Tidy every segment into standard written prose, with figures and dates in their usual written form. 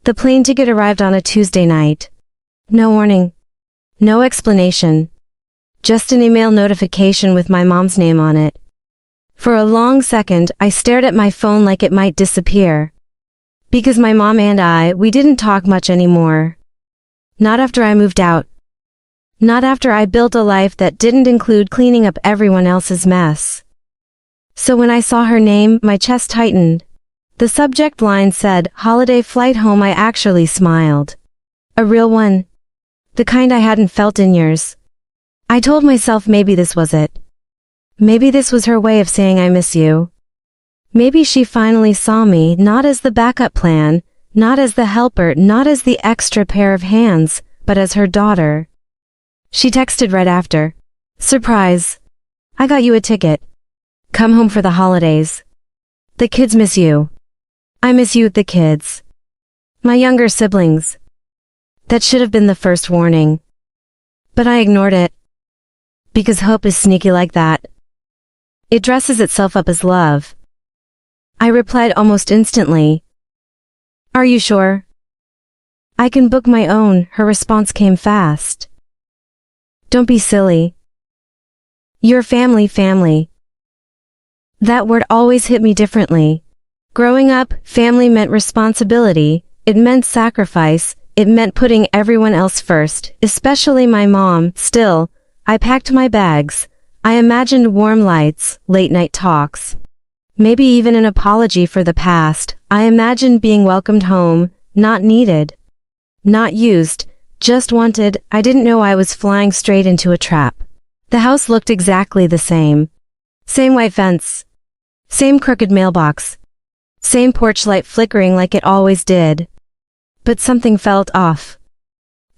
The plane ticket arrived on a Tuesday night. No warning. No explanation. Just an email notification with my mom's name on it. For a long second, I stared at my phone like it might disappear. Because my mom and we didn't talk much anymore. Not after I moved out. Not after I built a life that didn't include cleaning up everyone else's mess. So when I saw her name, my chest tightened. The subject line said, "Holiday flight home." I actually smiled. A real one. The kind I hadn't felt in years. I told myself maybe this was it. Maybe this was her way of saying I miss you. Maybe she finally saw me not as the backup plan, not as the helper, not as the extra pair of hands, but as her daughter. She texted right after. "Surprise. I got you a ticket. Come home for the holidays. The kids miss you. I miss you, the kids. My younger siblings." That should have been the first warning. But I ignored it. Because hope is sneaky like that. It dresses itself up as love. I replied almost instantly. "Are you sure?" "I can book my own." Her response came fast. "Don't be silly. You're family. That word always hit me differently. Growing up, family meant responsibility, it meant sacrifice, it meant putting everyone else first, especially my mom. Still, I packed my bags. I imagined warm lights, late night talks. Maybe even an apology for the past. I imagined being welcomed home, not needed. Not used, just wanted. I didn't know I was flying straight into a trap. The house looked exactly the same. Same white fence. Same crooked mailbox. Same porch light flickering like it always did. But something felt off.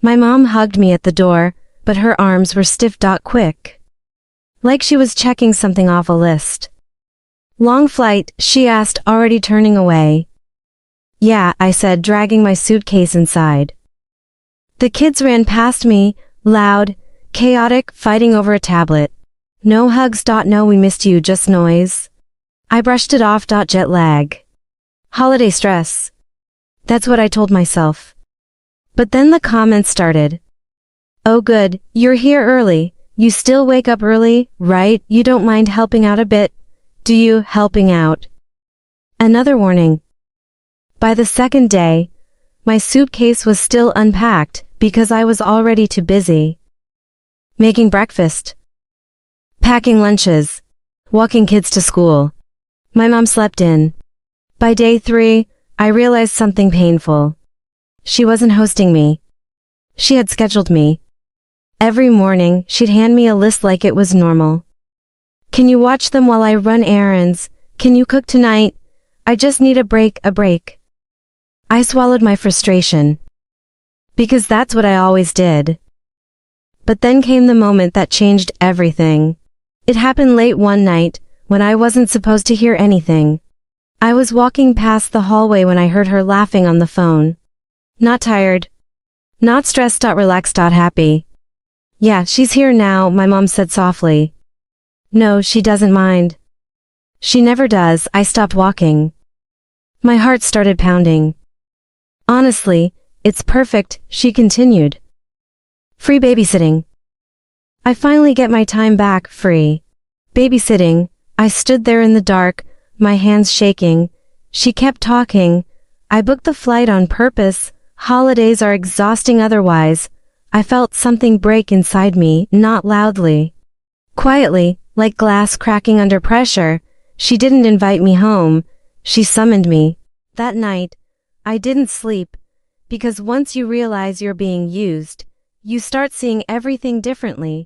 My mom hugged me at the door, but her arms were stiff. Quick. Like she was checking something off a list. "Long flight?" she asked, already turning away. "Yeah," I said, dragging my suitcase inside. The kids ran past me, loud, chaotic, fighting over a tablet. No hugs. "No, we missed you," just noise. I brushed it off. "Jet lag. Holiday stress." That's what I told myself. But then the comments started. "Oh good, you're here early. You still wake up early, right? You don't mind helping out a bit, do you?" Helping out. Another warning. By the second day, my suitcase was still unpacked because I was already too busy. Making breakfast. Packing lunches. Walking kids to school. My mom slept in. By day 3, I realized something painful. She wasn't hosting me. She had scheduled me. Every morning, she'd hand me a list like it was normal. "Can you watch them while I run errands? Can you cook tonight? I just need a break." I swallowed my frustration. Because that's what I always did. But then came the moment that changed everything. It happened late one night, when I wasn't supposed to hear anything. I was walking past the hallway when I heard her laughing on the phone. Not tired. Not stressed. Relaxed. Happy. "Yeah, she's here now," my mom said softly. "No, she doesn't mind." "She never does." I stopped walking. My heart started pounding. "Honestly, it's perfect," she continued. "Free babysitting. I finally get my time back, free babysitting." I stood there in the dark, my hands shaking. She kept talking. "I booked the flight on purpose. Holidays are exhausting otherwise." I felt something break inside me, not loudly. Quietly, like glass cracking under pressure. She didn't invite me home. She summoned me. That night, I didn't sleep. Because once you realize you're being used, you start seeing everything differently.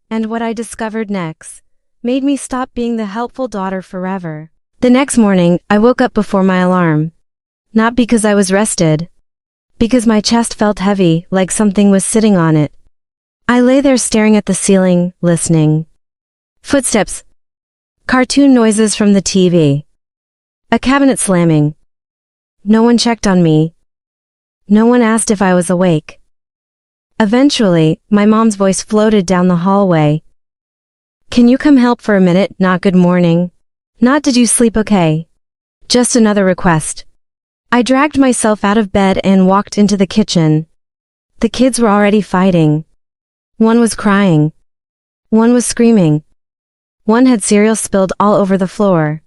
And what I discovered next made me stop being the helpful daughter forever. The next morning, I woke up before my alarm. Not because I was rested. Because my chest felt heavy, like something was sitting on it. I lay there staring at the ceiling, listening. Footsteps. Cartoon noises from the TV. A cabinet slamming. No one checked on me. No one asked if I was awake. Eventually, my mom's voice floated down the hallway. "Can you come help for a minute?" Not "good morning." Not "did you sleep okay?" Just another request. I dragged myself out of bed and walked into the kitchen. The kids were already fighting. One was crying. One was screaming. One had cereal spilled all over the floor.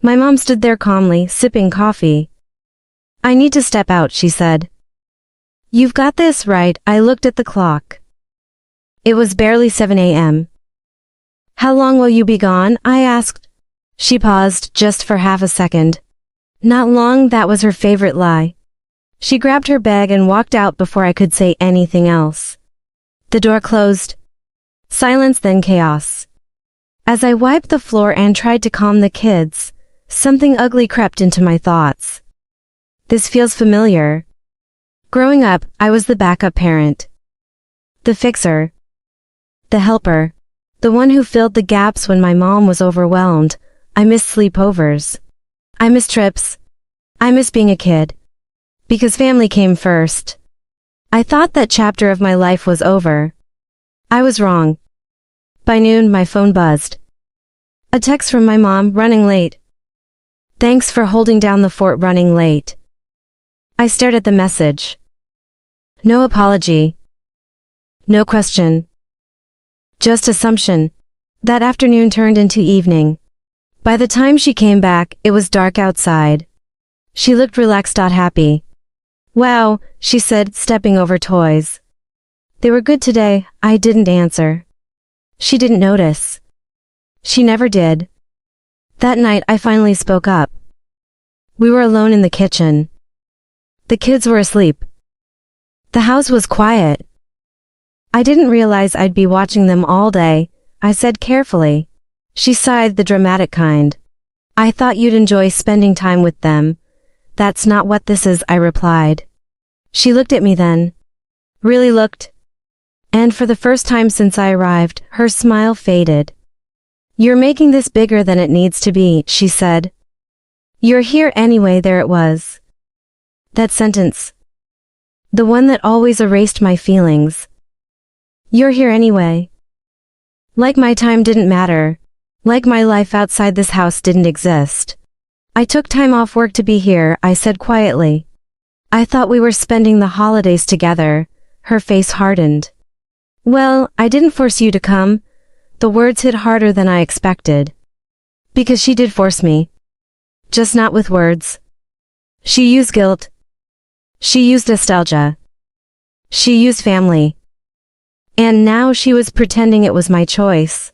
My mom stood there calmly, sipping coffee. "I need to step out," she said. "You've got this, right?" I looked at the clock. It was barely 7 a.m. "How long will you be gone?" I asked. She paused, just for half a second. Not long, that was her favorite lie. She grabbed her bag and walked out before I could say anything else. The door closed. Silence, then chaos. As I wiped the floor and tried to calm the kids, something ugly crept into my thoughts. This feels familiar. Growing up, I was the backup parent. The fixer. The helper. The one who filled the gaps when my mom was overwhelmed. I missed sleepovers. I missed trips. I missed being a kid. Because family came first. I thought that chapter of my life was over. I was wrong. By noon, my phone buzzed. A text from my mom, running late. "Thanks for holding down the fort, running late." I stared at the message. No apology. No question. Just assumption. That afternoon turned into evening. By the time she came back, it was dark outside. She looked relaxed, happy. "Wow," she said, stepping over toys. "They were good today." I didn't answer. She didn't notice. She never did. That night I finally spoke up. We were alone in the kitchen. The kids were asleep. The house was quiet. I didn't realize I'd be watching them all day, I said carefully. She sighed, the dramatic kind. "I thought you'd enjoy spending time with them." "That's not what this is," I replied. She looked at me then. Really looked. And for the first time since I arrived, her smile faded. "You're making this bigger than it needs to be," she said. "You're here anyway." There it was. That sentence. The one that always erased my feelings. You're here anyway. Like my time didn't matter. Like my life outside this house didn't exist. "I took time off work to be here," I said quietly. "I thought we were spending the holidays together." Her face hardened. "Well, I didn't force you to come." The words hit harder than I expected. Because she did force me. Just not with words. She used guilt. She used nostalgia. She used family. And now she was pretending it was my choice.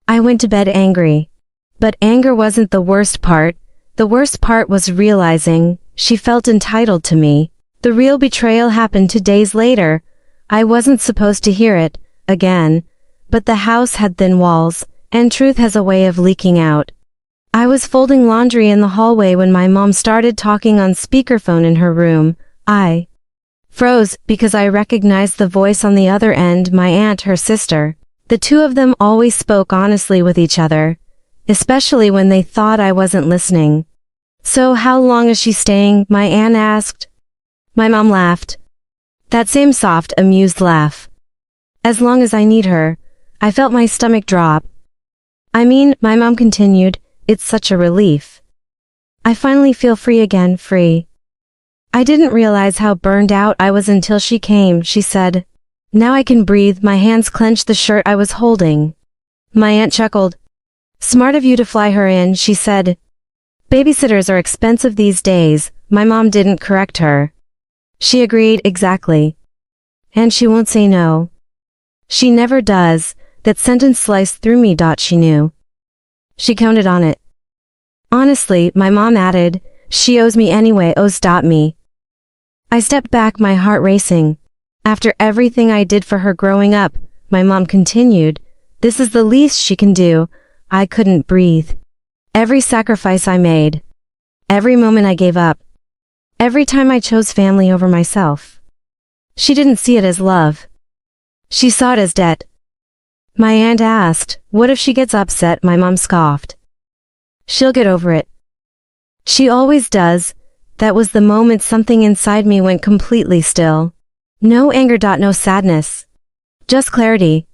I went to bed angry. But anger wasn't the worst part. The worst part was realizing she felt entitled to me. The real betrayal happened 2 days later. I wasn't supposed to hear it, again. But the house had thin walls, and truth has a way of leaking out. I was folding laundry in the hallway when my mom started talking on speakerphone in her room. I froze because I recognized the voice on the other end, my aunt, her sister. The two of them always spoke honestly with each other, especially when they thought I wasn't listening. "So how long is she staying?" my aunt asked. My mom laughed. That same soft, amused laugh. "As long as I need her." I felt my stomach drop. "I mean," my mom continued, "it's such a relief. I finally feel free again, free." "I didn't realize how burned out I was until she came," she said. "Now I can breathe." My hands clenched the shirt I was holding. My aunt chuckled. "Smart of you to fly her in," she said. "Babysitters are expensive these days." My mom didn't correct her. She agreed, exactly. "And she won't say no." She never does. That sentence sliced through me. She knew. She counted on it. "Honestly," my mom added, "she owes me anyway." Owes. Me. I stepped back, my heart racing. "After everything I did for her growing up," my mom continued, "this is the least she can do." I couldn't breathe. Every sacrifice I made. Every moment I gave up. Every time I chose family over myself. She didn't see it as love. She saw it as debt. My aunt asked, "What if she gets upset?" My mom scoffed. "She'll get over it. She always does." That was the moment something inside me went completely still. No anger. No sadness. Just clarity.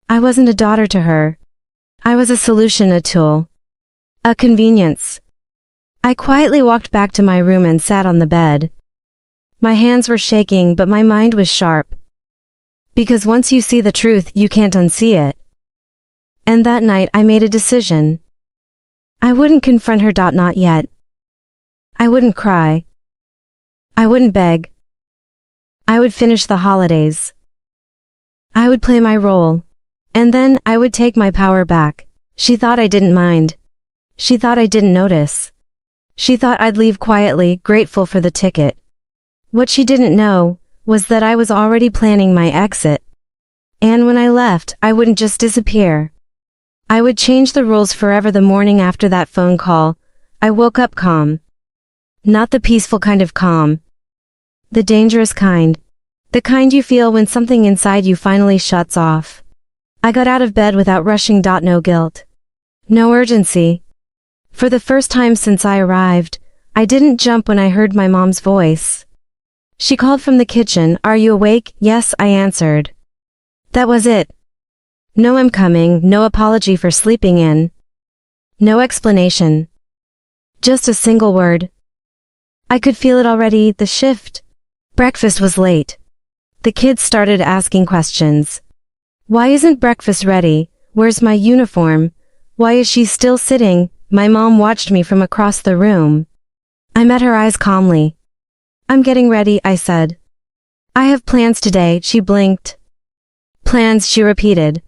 I wasn't a daughter to her. I was a solution, a tool. A convenience. I quietly walked back to my room and sat on the bed. My hands were shaking, but my mind was sharp. Because once you see the truth, you can't unsee it. And that night I made a decision. I wouldn't confront her. Not yet. I wouldn't cry. I wouldn't beg. I would finish the holidays. I would play my role. And then I would take my power back. She thought I didn't mind. She thought I didn't notice. She thought I'd leave quietly, grateful for the ticket. What she didn't know was that I was already planning my exit. And when I left, I wouldn't just disappear. I would change the rules forever. The morning after that phone call, I woke up calm. Not the peaceful kind of calm. The dangerous kind. The kind you feel when something inside you finally shuts off. I got out of bed without rushing. No guilt. No urgency. For the first time since I arrived, I didn't jump when I heard my mom's voice. She called from the kitchen. Are you awake? Yes, I answered. That was it. No I'm coming, no apology for sleeping in. No explanation. Just a single word. I could feel it already, the shift. Breakfast was late. The kids started asking questions. Why isn't breakfast ready? Where's my uniform? Why is she still sitting? My mom watched me from across the room. I met her eyes calmly. I'm getting ready, I said. I have plans today, she blinked. Plans, she repeated.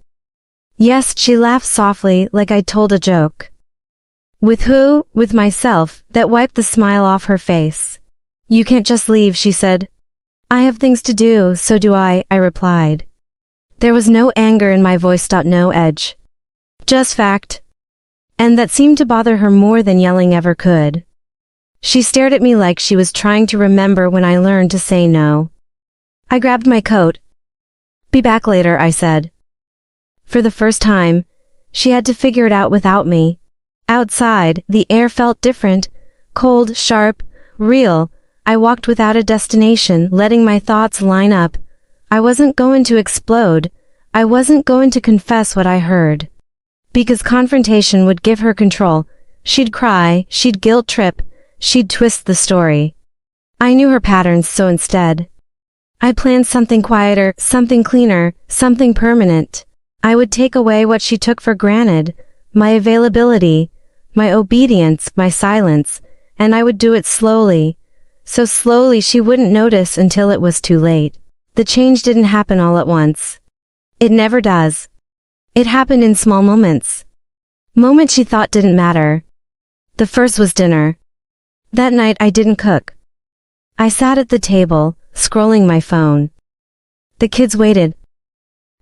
Yes, she laughed softly, like I'd told a joke. With who? With myself. That wiped the smile off her face. You can't just leave, she said. I have things to do, so do I replied. There was no anger in my voice. No edge. Just fact. And that seemed to bother her more than yelling ever could. She stared at me like she was trying to remember when I learned to say no. I grabbed my coat. Be back later, I said. For the first time, she had to figure it out without me. Outside, the air felt different, cold, sharp, real. I walked without a destination, letting my thoughts line up. I wasn't going to explode. I wasn't going to confess what I heard. Because confrontation would give her control. She'd cry, she'd guilt trip, she'd twist the story. I knew her patterns, so instead, I planned something quieter, something cleaner, something permanent. I would take away what she took for granted, my availability, my obedience, my silence, and I would do it slowly. So slowly she wouldn't notice until it was too late. The change didn't happen all at once. It never does. It happened in small moments. Moments she thought didn't matter. The first was dinner. That night I didn't cook. I sat at the table, scrolling my phone. The kids waited.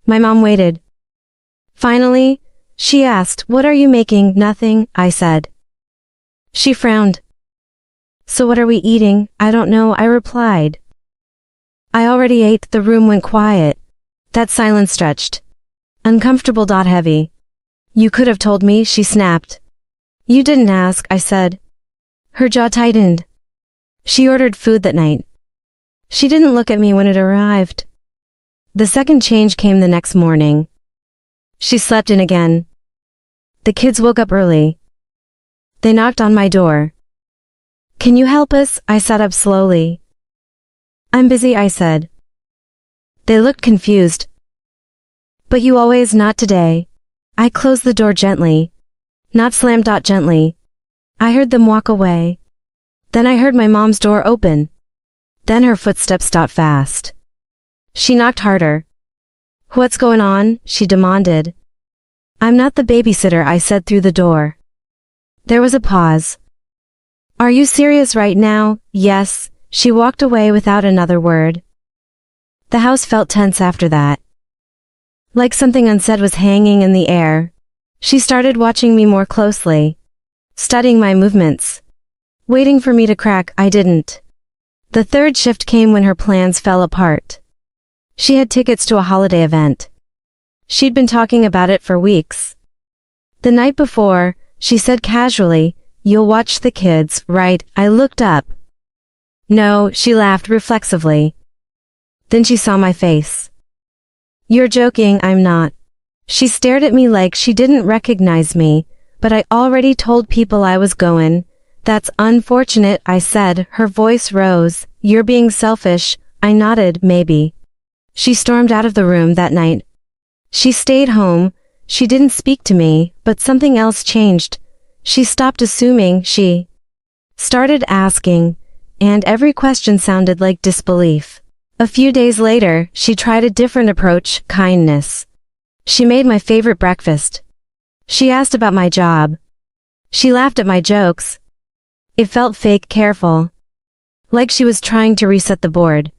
My mom waited. Finally, she asked, "What are you making?" "Nothing," I said. She frowned. "So what are we eating?" "I don't know," I replied. I already ate. The room went quiet. That silence stretched. Uncomfortable. Heavy. You could have told me, she snapped. You didn't ask, I said. Her jaw tightened. She ordered food that night. She didn't look at me when it arrived. The second change came the next morning. She slept in again. The kids woke up early. They knocked on my door. Can you help us? I sat up slowly. I'm busy, I said. They looked confused. But you always, not today. I closed the door gently. Not slammed. Gently. I heard them walk away. Then I heard my mom's door open. Then her footsteps. Fast. She knocked harder. What's going on? She demanded. I'm not the babysitter, I said through the door. There was a pause. Are you serious right now? Yes. She walked away without another word. The house felt tense after that. Like something unsaid was hanging in the air. She started watching me more closely. Studying my movements. Waiting for me to crack. I didn't. The third shift came when her plans fell apart. She had tickets to a holiday event. She'd been talking about it for weeks. The night before, she said casually, "You'll watch the kids, right?" I looked up. No, she laughed reflexively. Then she saw my face. You're joking, I'm not. She stared at me like she didn't recognize me, but I already told people I was going. That's unfortunate, I said. Her voice rose. You're being selfish. I nodded, maybe. She stormed out of the room that night. She stayed home. She didn't speak to me, but something else changed. She stopped assuming, she started asking, and every question sounded like disbelief. A few days later, she tried a different approach, kindness. She made my favorite breakfast. She asked about my job. She laughed at my jokes. It felt fake careful. Like she was trying to reset the board.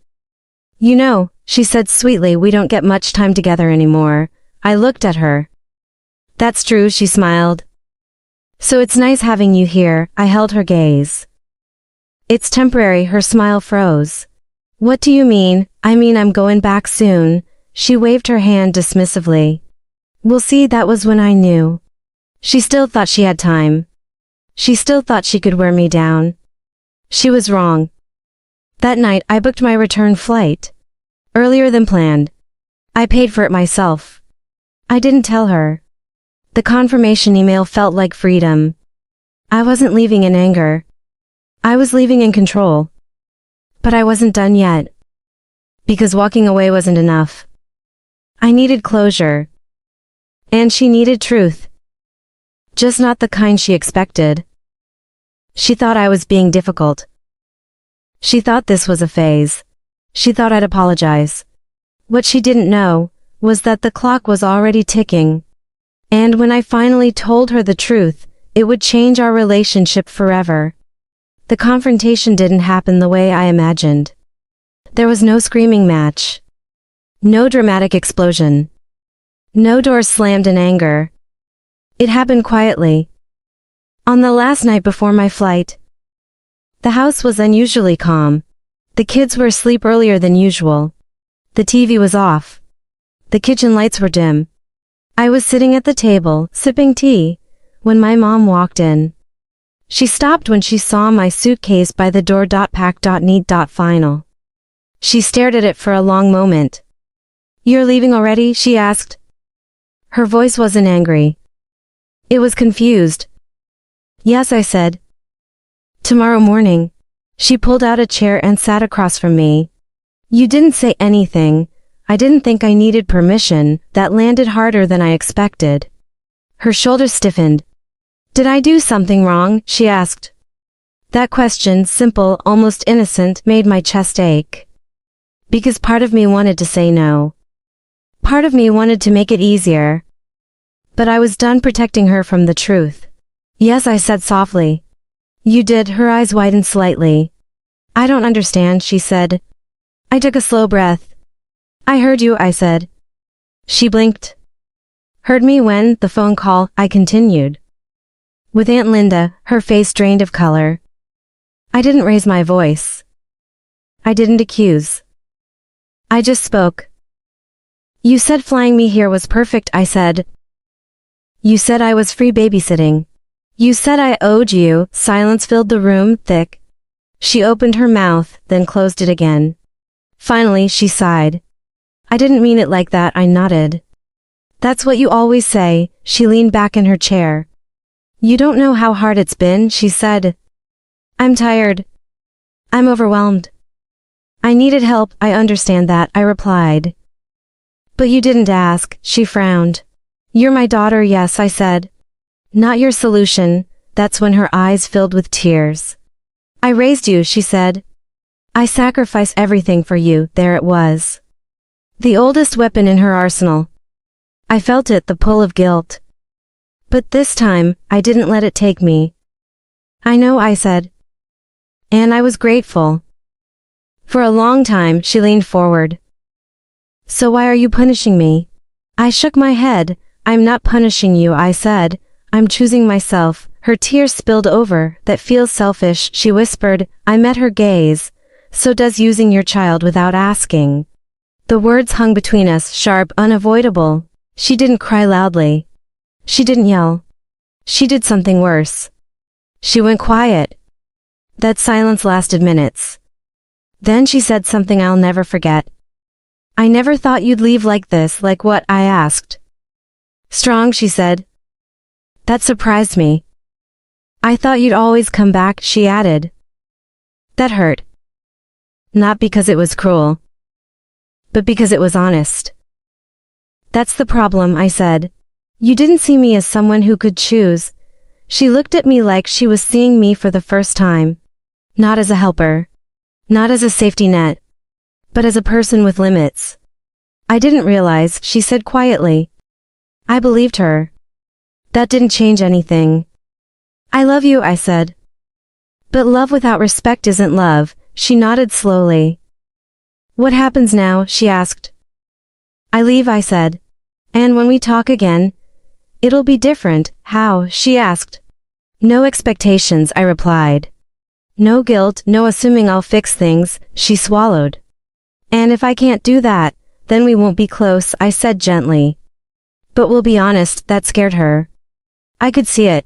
You know, she said sweetly, we don't get much time together anymore. I looked at her. That's true, she smiled. So it's nice having you here. I held her gaze. It's temporary, her smile froze. What do you mean? I mean I'm going back soon. She waved her hand dismissively. We'll see, that was when I knew. She still thought she had time. She still thought she could wear me down. She was wrong. That night I booked my return flight. Earlier than planned. I paid for it myself. I didn't tell her. The confirmation email felt like freedom. I wasn't leaving in anger. I was leaving in control. But I wasn't done yet. Because walking away wasn't enough. I needed closure. And she needed truth. Just not the kind she expected. She thought I was being difficult. She thought this was a phase. She thought I'd apologize. What she didn't know was that the clock was already ticking. And when I finally told her the truth, it would change our relationship forever. The confrontation didn't happen the way I imagined. There was no screaming match. No dramatic explosion. No doors slammed in anger. It happened quietly. On the last night before my flight. The house was unusually calm. The kids were asleep earlier than usual. The TV was off. The kitchen lights were dim. I was sitting at the table, sipping tea, when my mom walked in. She stopped when she saw my suitcase by the door. Pack. Neat. Final. She stared at it for a long moment. You're leaving already? She asked. Her voice wasn't angry. It was confused. Yes, I said. Tomorrow morning. She pulled out a chair and sat across from me. You didn't say anything. I didn't think I needed permission. That landed harder than I expected. Her shoulders stiffened. Did I do something wrong? She asked. That question, simple, almost innocent, made my chest ache. Because part of me wanted to say no. Part of me wanted to make it easier. But I was done protecting her from the truth. Yes, I said softly. You did. Her eyes widened slightly. I don't understand, she said. I took a slow breath. I heard you, I said. She blinked. Heard me when? The phone call, I continued. With Aunt Linda, her face drained of color. I didn't raise my voice. I didn't accuse. I just spoke. You said flying me here was perfect, I said. You said I was free babysitting. You said I owed you. Silence filled the room, thick. She opened her mouth, then closed it again. Finally, she sighed. I didn't mean it like that, I nodded. That's what you always say. She leaned back in her chair. You don't know how hard it's been, she said. I'm tired. I'm overwhelmed. I needed help, I understand that, I replied. But you didn't ask, she frowned. You're my daughter, yes, I said. Not your solution. That's when her eyes filled with tears. I raised you, she said. I sacrificed everything for you. There it was. The oldest weapon in her arsenal. I felt it, the pull of guilt. But this time, I didn't let it take me. I know, I said. And I was grateful. For a long time, she leaned forward. So why are you punishing me? I shook my head. I'm not punishing you, I said. I'm choosing myself. Her tears spilled over. That feels selfish, she whispered. I met her gaze. So does using your child without asking. The words hung between us, sharp, unavoidable. She didn't cry loudly. She didn't yell. She did something worse. She went quiet. That silence lasted minutes. Then she said something I'll never forget. I never thought you'd leave like this, like what? I asked. Strong, she said. That surprised me. I thought you'd always come back, she added. That hurt. Not because it was cruel, but because it was honest. That's the problem, I said. You didn't see me as someone who could choose. She looked at me like she was seeing me for the first time. Not as a helper. Not as a safety net. But as a person with limits. I didn't realize, she said quietly. I believed her. That didn't change anything. I love you, I said. But love without respect isn't love, she nodded slowly. What happens now, she asked. I leave, I said. And when we talk again, it'll be different. How, she asked. No expectations, I replied. No guilt, no assuming I'll fix things, she swallowed. And if I can't do that, then we won't be close, I said gently. But we'll be honest, that scared her. I could see it.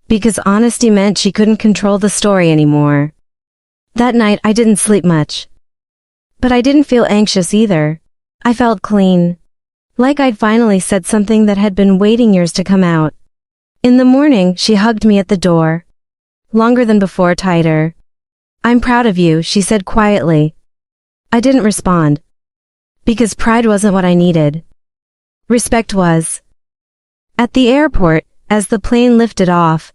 Because honesty meant she couldn't control the story anymore. That night I didn't sleep much. But I didn't feel anxious either. I felt clean. Like I'd finally said something that had been waiting years to come out. In the morning, she hugged me at the door. Longer than before, tighter. I'm proud of you, she said quietly. I didn't respond. Because pride wasn't what I needed. Respect was. At the airport, as the plane lifted off,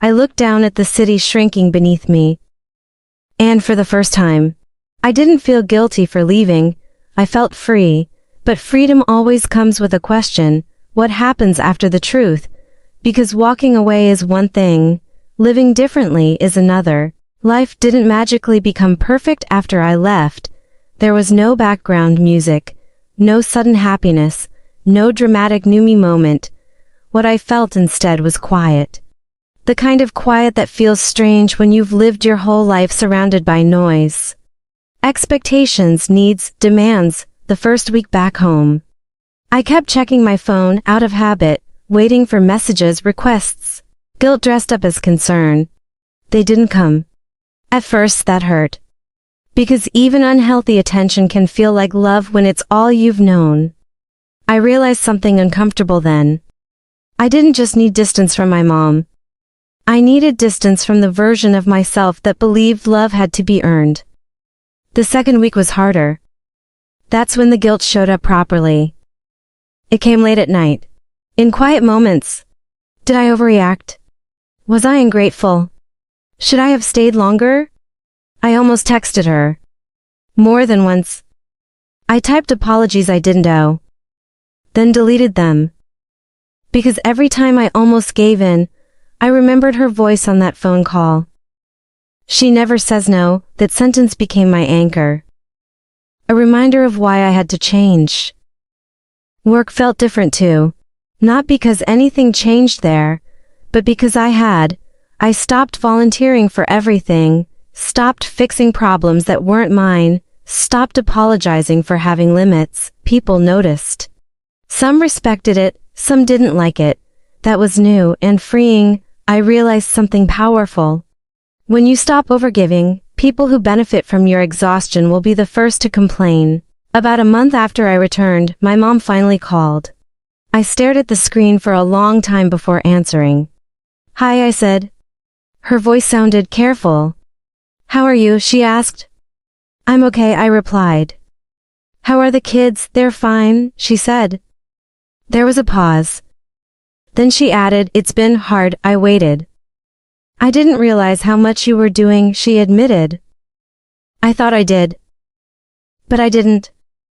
I looked down at the city shrinking beneath me. And for the first time, I didn't feel guilty for leaving. I felt free, but freedom always comes with a question, what happens after the truth? Because walking away is one thing, living differently is another. Life didn't magically become perfect after I left. There was no background music, no sudden happiness, no dramatic new me moment. What I felt instead was quiet. The kind of quiet that feels strange when you've lived your whole life surrounded by noise. Expectations, needs, demands, the first week back home. I kept checking my phone out of habit, waiting for messages, requests. Guilt dressed up as concern. They didn't come. At first that hurt. Because even unhealthy attention can feel like love when it's all you've known. I realized something uncomfortable then. I didn't just need distance from my mom. I needed distance from the version of myself that believed love had to be earned. The second week was harder. That's when the guilt showed up properly. It came late at night. In quiet moments. Did I overreact? Was I ungrateful? Should I have stayed longer? I almost texted her. More than once. I typed apologies I didn't owe. Then deleted them. Because every time I almost gave in, I remembered her voice on that phone call. She never says no, that sentence became my anchor. A reminder of why I had to change. Work felt different too. Not because anything changed there, but because I stopped volunteering for everything, stopped fixing problems that weren't mine, stopped apologizing for having limits. People noticed. Some respected it, some didn't like it. That was new and freeing. I realized something powerful. When you stop overgiving, people who benefit from your exhaustion will be the first to complain. About a month after I returned, my mom finally called. I stared at the screen for a long time before answering. Hi, I said. Her voice sounded careful. How are you? She asked. I'm okay, I replied. How are the kids? They're fine, she said. There was a pause. Then she added, it's been hard. I waited. I didn't realize how much you were doing, she admitted. I thought I did. But I didn't.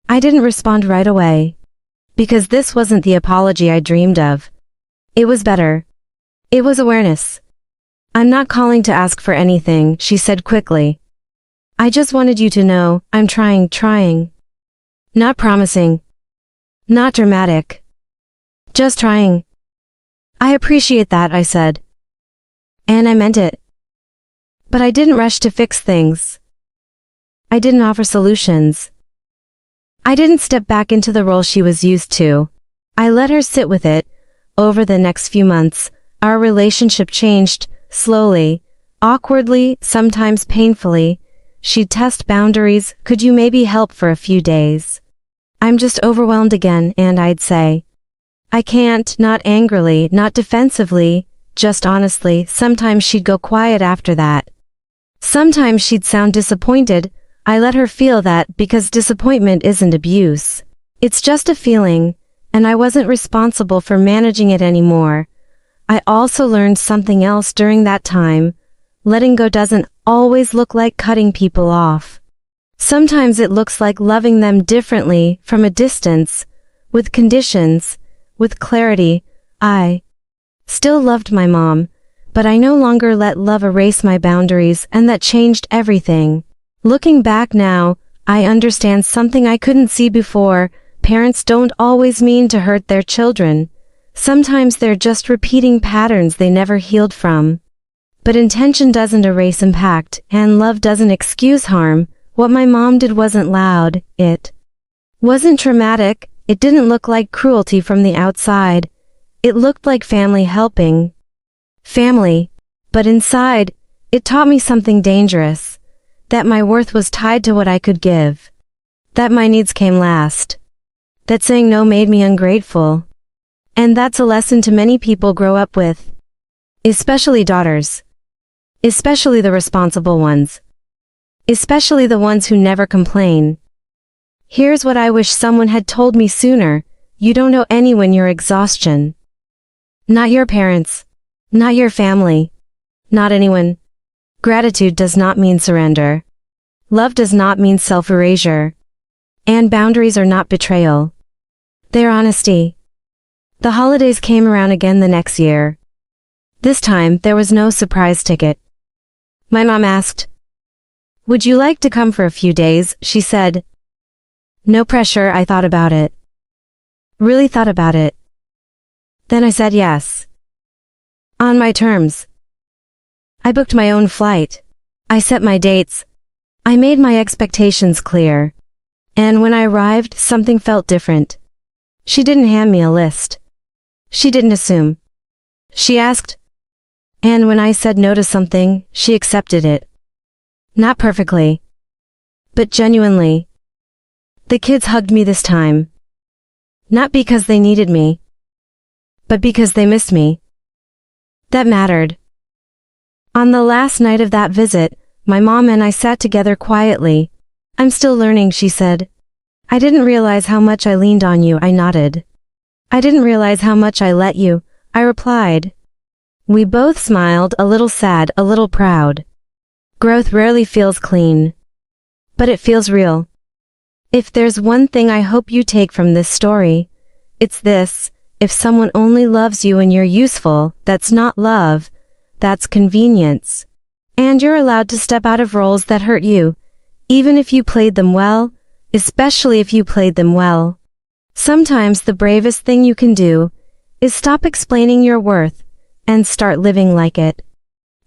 I didn't respond right away. Because this wasn't the apology I dreamed of. It was better. It was awareness. I'm not calling to ask for anything, she said quickly. I just wanted you to know, I'm trying. Not promising. Not dramatic. Just trying. I appreciate that, I said. And I meant it. But I didn't rush to fix things. I didn't offer solutions. I didn't step back into the role she was used to. I let her sit with it. Over the next few months, our relationship changed, slowly, awkwardly, sometimes painfully. She'd test boundaries. Could you maybe help for a few days? I'm just overwhelmed again, and I'd say, I can't, not angrily, not defensively, just honestly. Sometimes she'd go quiet after that. Sometimes she'd sound disappointed. I let her feel that because disappointment isn't abuse. It's just a feeling, and I wasn't responsible for managing it anymore. I also learned something else during that time. Letting go doesn't always look like cutting people off. Sometimes it looks like loving them differently, from a distance, with conditions, with clarity. I still loved my mom, but I no longer let love erase my boundaries, and that changed everything. Looking back now, I understand something I couldn't see before. Parents don't always mean to hurt their children. Sometimes they're just repeating patterns they never healed from. But intention doesn't erase impact, and love doesn't excuse harm. What my mom did wasn't loud, it wasn't traumatic, it didn't look like cruelty from the outside. It looked like family helping. Family. But inside, it taught me something dangerous. That my worth was tied to what I could give. That my needs came last. That saying no made me ungrateful. And that's a lesson to many people grow up with. Especially daughters. Especially the responsible ones. Especially the ones who never complain. Here's what I wish someone had told me sooner. You don't owe anyone your exhaustion. Not your parents. Not your family. Not anyone. Gratitude does not mean surrender. Love does not mean self-erasure. And boundaries are not betrayal. They're honesty. The holidays came around again the next year. This time, there was no surprise ticket. My mom asked, "Would you like to come for a few days?" she said. No pressure, I thought about it. Really thought about it. Then I said yes. On my terms. I booked my own flight. I set my dates. I made my expectations clear. And when I arrived, something felt different. She didn't hand me a list. She didn't assume. She asked. And when I said no to something, she accepted it. Not perfectly. But genuinely. The kids hugged me this time. Not because they needed me. But because they missed me. That mattered. On the last night of that visit, my mom and I sat together quietly. "I'm still learning," she said. "I didn't realize how much I leaned on you," I nodded. "I didn't realize how much I let you," I replied. We both smiled, a little sad, a little proud. Growth rarely feels clean. But it feels real. If there's one thing I hope you take from this story, it's this: if someone only loves you when you're useful, that's not love. That's convenience. And you're allowed to step out of roles that hurt you, even if you played them well, especially if you played them well. Sometimes the bravest thing you can do is stop explaining your worth and start living like it.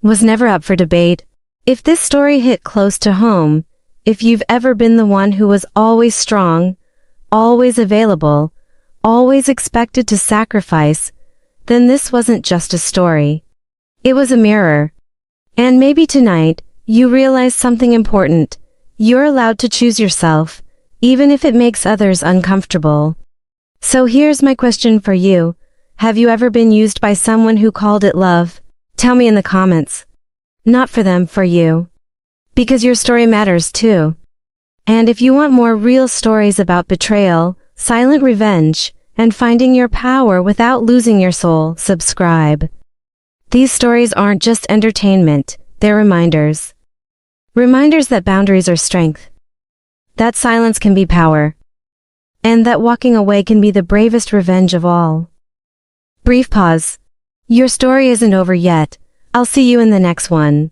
Was never up for debate. If this story hit close to home, if you've ever been the one who was always strong, always available, always expected to sacrifice, then this wasn't just a story. It was a mirror. And maybe tonight, you realize something important. You're allowed to choose yourself, even if it makes others uncomfortable. So here's my question for you. Have you ever been used by someone who called it love? Tell me in the comments. Not for them, for you. Because your story matters too. And if you want more real stories about betrayal, silent revenge, and finding your power without losing your soul, subscribe. These stories aren't just entertainment, they're reminders. Reminders that boundaries are strength. That silence can be power. And that walking away can be the bravest revenge of all. Brief pause. Your story isn't over yet. I'll see you in the next one.